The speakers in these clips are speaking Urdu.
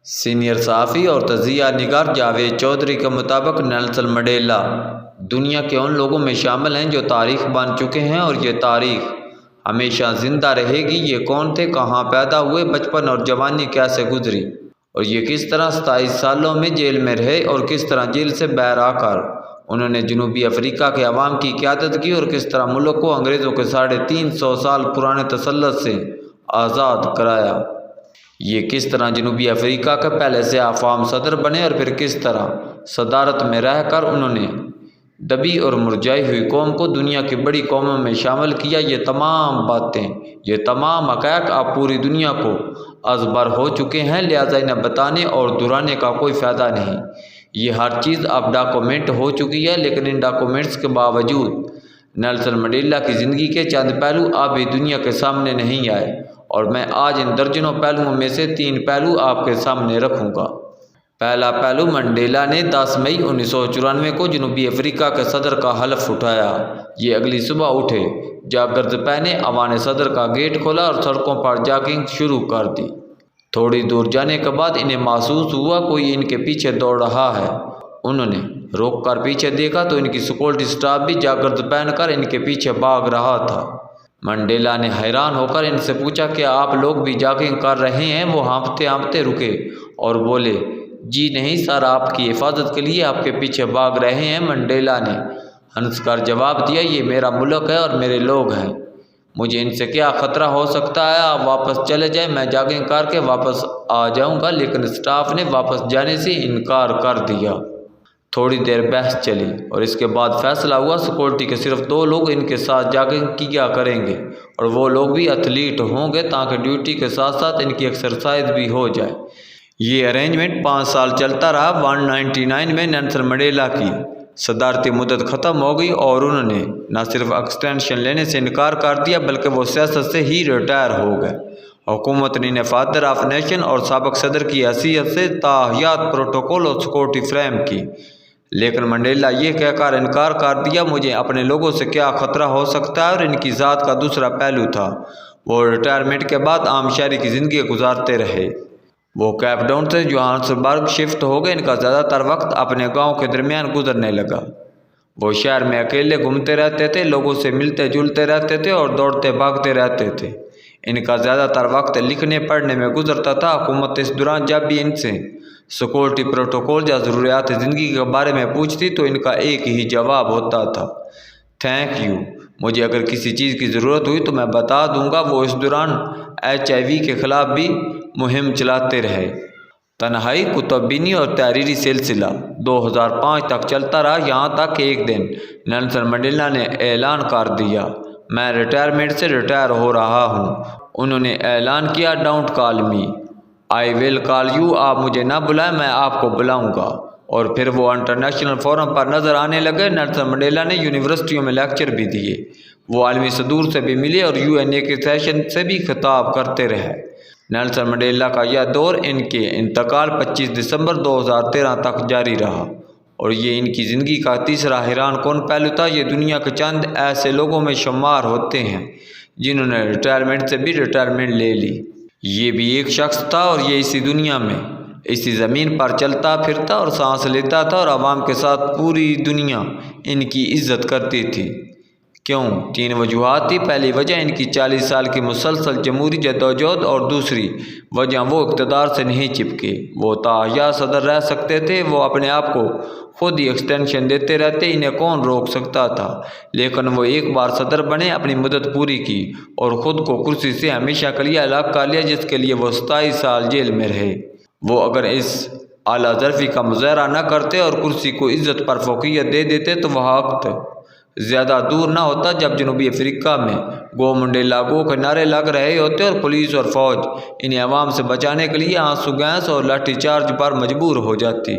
سینئر صحافی اور تجزیہ نگار جاوید چودھری کے مطابق نیلسن منڈیلا دنیا کے ان لوگوں میں شامل ہیں جو تاریخ بن چکے ہیں اور یہ تاریخ ہمیشہ زندہ رہے گی۔ یہ کون تھے، کہاں پیدا ہوئے، بچپن اور جوانی کیسے گزری اور یہ کس طرح 27 سالوں میں جیل میں رہے اور کس طرح جیل سے باہر آ کر انہوں نے جنوبی افریقہ کے عوام کی قیادت کی اور کس طرح ملک کو انگریزوں کے 350 سال پرانے تسلط سے آزاد کرایا۔ یہ کس طرح جنوبی افریقہ کے پہلے سے افغان صدر بنے اور پھر کس طرح صدارت میں رہ کر انہوں نے دبی اور مرجائی ہوئی قوم کو دنیا کی بڑی قوموں میں شامل کیا۔ یہ تمام باتیں، یہ تمام حقائق اب پوری دنیا کو ازبر ہو چکے ہیں، لہذا انہیں بتانے اور دہرانے کا کوئی فائدہ نہیں۔ یہ ہر چیز اب ڈاکومنٹ ہو چکی ہے، لیکن ان ڈاکومنٹس کے باوجود نیلسن منڈیلا کی زندگی کے چند پہلو اب بھی دنیا کے سامنے نہیں آئے، اور میں آج ان درجنوں پہلوؤں میں سے 3 پہلو آپ کے سامنے رکھوں گا۔ پہلا پہلو، منڈیلا نے 10 مئی 1994 کو جنوبی افریقہ کے صدر کا حلف اٹھایا۔ یہ اگلی صبح اٹھے، جاگرد پہنے، ایوان صدر کا گیٹ کھولا اور سڑکوں پر جاگنگ شروع کر دی۔ تھوڑی دور جانے کے بعد انہیں محسوس ہوا کوئی ان کے پیچھے دوڑ رہا ہے۔ انہوں نے روک کر پیچھے دیکھا تو ان کی سیکورٹی سٹاف بھی جاگرد پہن کر ان کے پیچھے بھاگ رہا تھا۔ منڈیلا نے حیران ہو کر ان سے پوچھا کہ آپ لوگ بھی جاگنگ کر رہے ہیں؟ وہ ہانپتے ہانپتے رکے اور بولے، جی نہیں سر، آپ کی حفاظت کے لیے آپ کے پیچھے بھاگ رہے ہیں۔ منڈیلا نے ہنس کر جواب دیا، یہ میرا ملک ہے اور میرے لوگ ہیں، مجھے ان سے کیا خطرہ ہو سکتا ہے؟ آپ واپس چلے جائیں، میں جاگنگ کر کے واپس آ جاؤں گا۔ لیکن اسٹاف نے واپس جانے سے انکار کر دیا۔ تھوڑی دیر بحث چلی اور اس کے بعد فیصلہ ہوا سیکورٹی کے صرف 2 لوگ ان کے ساتھ جاگنگ کیا کریں گے، اور وہ لوگ بھی ایتھلیٹ ہوں گے تاکہ ڈیوٹی کے ساتھ ساتھ ان کی ایکسرسائز بھی ہو جائے۔ یہ ارینجمنٹ 5 سال چلتا رہا۔ 1999 میں نیلسن منڈیلا کی صدارتی مدت ختم ہو گئی اور انہوں نے نہ صرف ایکسٹینشن لینے سے انکار کر دیا بلکہ وہ سیاست سے ہی ریٹائر ہو گئے۔ حکومت نے انہیں فادر آف نیشن اور سابق صدر کی حیثیت سے تاحیات پروٹوکول اور سیکورٹی فراہم کی، لیکن منڈیلا یہ کہہ کر انکار کر دیا، مجھے اپنے لوگوں سے کیا خطرہ ہو سکتا ہے۔ اور ان کی ذات کا دوسرا پہلو تھا، وہ ریٹائرمنٹ کے بعد عام شہری کی زندگی گزارتے رہے۔ وہ کیپ ٹاؤن سے جوہانسبرگ شفٹ ہو گئے۔ ان کا زیادہ تر وقت اپنے گاؤں کے درمیان گزرنے لگا۔ وہ شہر میں اکیلے گھومتے رہتے تھے، لوگوں سے ملتے جلتے رہتے تھے اور دوڑتے بھاگتے رہتے تھے۔ ان کا زیادہ تر وقت لکھنے پڑھنے میں گزرتا تھا۔ حکومت اس دوران جب بھی ان سے سیکورٹی پروٹوکول یا ضروریات زندگی کے بارے میں پوچھتی تو ان کا ایک ہی جواب ہوتا تھا، تھینک یو، مجھے اگر کسی چیز کی ضرورت ہوئی تو میں بتا دوں گا۔ وہ اس دوران HIV کے خلاف بھی مہم چلاتے رہے۔ تنہائی، کتب بینی اور تحریری سلسلہ 2005 تک چلتا رہا، یہاں تک کہ ایک دن نیلسن منڈیلا نے اعلان کر دیا، میں ریٹائرمنٹ سے ریٹائر ہو رہا ہوں۔ انہوں نے اعلان کیا، don't call me, I will call you, آپ مجھے نہ بلائیں، میں آپ کو بلاؤں گا۔ اور پھر وہ انٹرنیشنل فورم پر نظر آنے لگے۔ نیلسن منڈیلا نے یونیورسٹیوں میں لیکچر بھی دیے، وہ عالمی صدور سے بھی ملے اور UNA کے سیشن سے بھی خطاب کرتے رہے۔ نیلسن منڈیلا کا یہ دور ان کے انتقال 25 دسمبر 2013 تک جاری رہا، اور یہ ان کی زندگی کا تیسرا حیران کن پہلو تھا۔ یہ دنیا کے چند ایسے لوگوں میں شمار ہوتے ہیں جنہوں نے ریٹائرمنٹ سے بھی ریٹائرمنٹ لے لی۔ یہ بھی ایک شخص تھا اور یہ اسی دنیا میں، اسی زمین پر چلتا پھرتا اور سانس لیتا تھا، اور عوام کے ساتھ پوری دنیا ان کی عزت کرتی تھی۔ کیوں؟ 3 وجوہات تھی۔ پہلی وجہ ان کی 40 سال کی مسلسل جمہوری جدوجہد، اور دوسری وجہ وہ اقتدار سے نہیں چپکے، وہ تاحیات صدر رہ سکتے تھے، وہ اپنے آپ کو خود ہی ایکسٹینشن دیتے رہتے، انہیں کون روک سکتا تھا؟ لیکن وہ ایک بار صدر بنے، اپنی مدت پوری کی اور خود کو کرسی سے ہمیشہ کے لیے الگ کر لیا، جس کے لیے وہ 27 سال جیل میں رہے۔ وہ اگر اس اعلیٰ ظرفی کا مظاہرہ نہ کرتے اور کرسی کو عزت پر فوقیت دے دیتے تو وہ وقت زیادہ دور نہ ہوتا جب جنوبی افریقہ میں گو منڈیلا گو کے نعرے لگ رہے ہوتے اور پولیس اور فوج انہیں عوام سے بچانے کے لیے آنسو گیس اور لاٹھی چارج پر مجبور ہو جاتی۔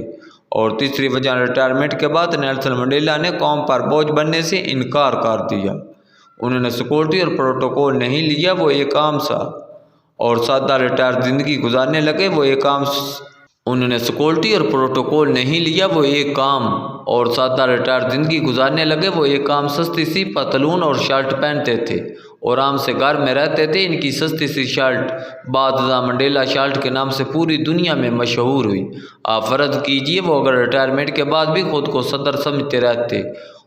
اور تیسری وجہ، ریٹائرمنٹ کے بعد نیلسن منڈیلا نے قوم پر بوجھ بننے سے انکار کر دیا۔ انہوں نے سیکورٹی اور پروٹوکول نہیں لیا، وہ ایک عام سا اور سادہ ریٹائر زندگی گزارنے لگے۔ انہوں نے سیکورٹی اور پروٹوکول نہیں لیا، وہ ایک عام اور سادہ ریٹائر زندگی گزارنے لگے۔ وہ ایک عام سستی سی پتلون اور شرٹ پہنتے تھے اور آرام سے گھر میں رہتے تھے۔ ان کی سستی سی شرٹ بعد ازاں منڈیلا شرٹ کے نام سے پوری دنیا میں مشہور ہوئی۔ آپ فرض کیجئے وہ اگر ریٹائرمنٹ کے بعد بھی خود کو صدر سمجھتے رہتے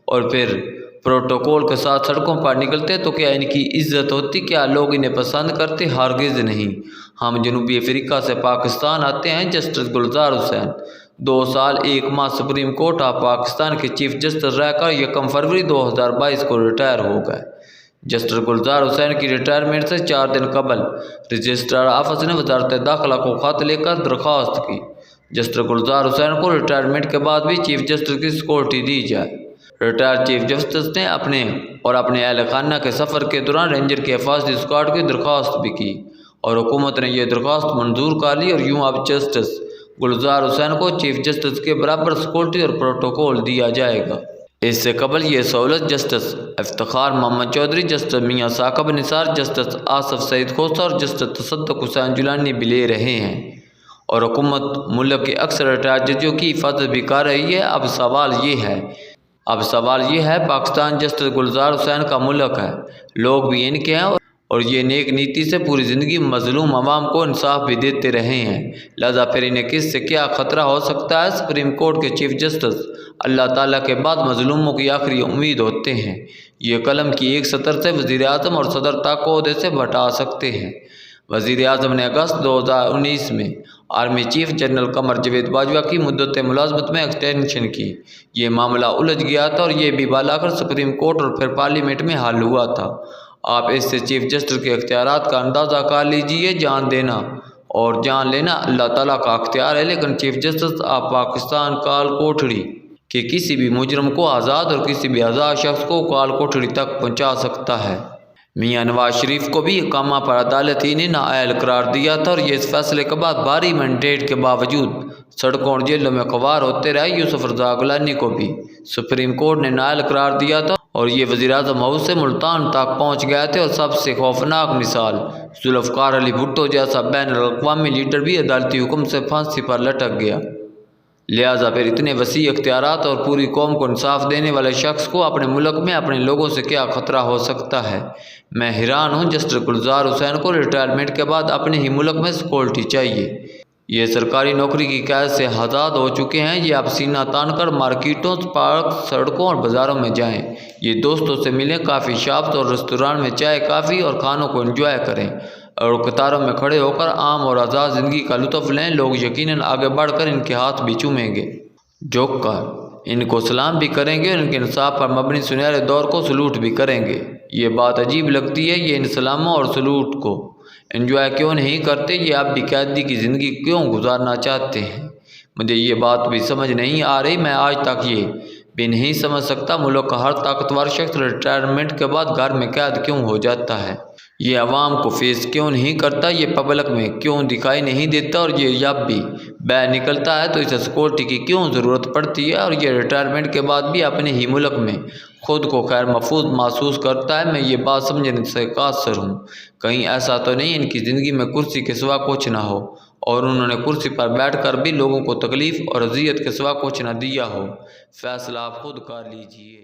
اور پھر پروٹوکول کے ساتھ سڑکوں پر نکلتے تو کیا ان کی عزت ہوتی؟ کیا لوگ انہیں پسند کرتے؟ ہرگز نہیں۔ ہم جنوبی افریقہ سے پاکستان آتے ہیں۔ جسٹس گلزار حسین 2 سال 1 ماہ سپریم کورٹ آف پاکستان کے چیف جسٹس رہ کر 1 فروری 2022 کو ریٹائر ہو گئے۔ جسٹس گلزار حسین کی ریٹائرمنٹ سے 4 دن قبل رجسٹرار آفس نے وزارت داخلہ کو خط لے کر درخواست کی جسٹس گلزار حسین کو ریٹائرمنٹ کے بعد بھی چیف جسٹس کی سیکورٹی دی جائے۔ ریٹائر چیف جسٹس نے اپنے اہل خانہ کے سفر کے دوران رینجر کی حفاظتی اسکواڈ کی درخواست بھی کی اور حکومت نے یہ درخواست منظور کر لی اور یوں اب جسٹس گلزار حسین کو چیف جسٹس کے برابر سیکورٹی اور پروٹوکول دیا جائے گا۔ اس سے قبل یہ سہولت جسٹس افتخار محمد چودھری، جسٹس میاں ثاقب نثار، جسٹس آصف سعید کھوسہ اور جسٹس تصدق حسین جیلانی بھی لے رہے ہیں اور حکومت ملک کے اکثر ریٹائر ججوں کی حفاظت بھی کر رہی ہے۔ اب سوال یہ ہے پاکستان جسٹس گلزار حسین کا ملک ہے، لوگ بھی ان کے ہیں اور یہ نیک نیتی سے پوری زندگی مظلوم عوام کو انصاف بھی دیتے رہے ہیں، لہذا پھر انہیں کس سے کیا خطرہ ہو سکتا ہے؟ سپریم کورٹ کے چیف جسٹس اللہ تعالیٰ کے بعد مظلوموں کی آخری امید ہوتے ہیں۔ یہ قلم کی ایک سطر سے وزیر اعظم اور صدر تک کو عہدے سے ہٹا سکتے ہیں۔ وزیر اعظم نے اگست 2019 میں army chief general Qamar Javed Bajwa کی مدت ملازمت میں ایکسٹینشن کی۔ یہ معاملہ الجھ گیا تھا اور یہ بھی بالآخر سپریم کورٹ اور پھر پارلیمنٹ میں حل ہوا تھا۔ آپ اس سے چیف جسٹس کے اختیارات کا اندازہ کر لیجئے۔ جان دینا اور جان لینا اللہ تعالیٰ کا اختیار ہے، لیکن چیف جسٹس آف پاکستان کال کوٹھڑی کہ کسی بھی مجرم کو آزاد اور کسی بھی آزاد شخص کو کال کوٹھڑی تک پہنچا سکتا ہے۔ میاں نواز شریف کو بھی اقامہ پر عدالت ہی نے نااہل قرار دیا تھا اور یہ اس فیصلے کے بعد بھاری مینڈیٹ کے باوجود سڑکوں اور جیلوں میں خوار ہوتے رہے۔ یوسف رضا گیلانی کو بھی سپریم کورٹ نے نااہل قرار دیا تھا اور یہ وزیر اعظم ہاؤس سے ملتان تک پہنچ گئے تھے اور سب سے خوفناک مثال ذوالفقار علی بھٹو جیسا بین الاقوامی لیڈر بھی عدالتی حکم سے پھانسی پر لٹک گیا۔ لہٰذا پھر اتنے وسیع اختیارات اور پوری قوم کو انصاف دینے والے شخص کو اپنے ملک میں اپنے لوگوں سے کیا خطرہ ہو سکتا ہے؟ میں حیران ہوں۔ جسٹس گلزار حسین کو ریٹائرمنٹ کے بعد اپنے ہی ملک میں سیکورٹی چاہیے۔ یہ سرکاری نوکری کی قید سے آزاد ہو چکے ہیں۔ یہ اب سینہ تان کر مارکیٹوں، پارک، سڑکوں اور بازاروں میں جائیں۔ یہ دوستوں سے ملیں، کافی شاپس اور ریستوران میں چائے، کافی اور کھانوں کو انجوائے کریں اور قطاروں میں کھڑے ہو کر عام اور آزاد زندگی کا لطف لیں۔ لوگ یقیناً آگے بڑھ کر ان کے ہاتھ بھی چومیں گے، جھک کر ان کو سلام بھی کریں گے اور ان کے انصاف پر مبنی سنہرے دور کو سلوٹ بھی کریں گے۔ یہ بات عجیب لگتی ہے، یہ ان سلاموں اور سلوٹ کو انجوائے کیوں نہیں کرتے؟ یہ اب بھی قیدی کی زندگی کیوں گزارنا چاہتے ہیں؟ مجھے یہ بات بھی سمجھ نہیں آ رہی۔ میں آج تک یہ بھی نہیں سمجھ سکتا ملک کا ہر طاقتور شخص ریٹائرمنٹ کے بعد گھر میں قید کیوں ہو جاتا ہے؟ یہ عوام کو فیس کیوں نہیں کرتا؟ یہ پبلک میں کیوں دکھائی نہیں دیتا؟ اور یہ جب بھی باہر نکلتا ہے تو اسے سیکورٹی کی کیوں ضرورت پڑتی ہے؟ اور یہ ریٹائرمنٹ کے بعد بھی اپنے ہی ملک میں خود کو خیر محفوظ محسوس کرتا ہے۔ میں یہ بات سمجھنے سے قاصر ہوں۔ کہیں ایسا تو نہیں ان کی زندگی میں کرسی کے سوا کچھ نہ ہو اور انہوں نے کرسی پر بیٹھ کر بھی لوگوں کو تکلیف اور اذیت کے سوا کچھ نہ دیا ہو؟ فیصلہ آپ خود کر لیجئے۔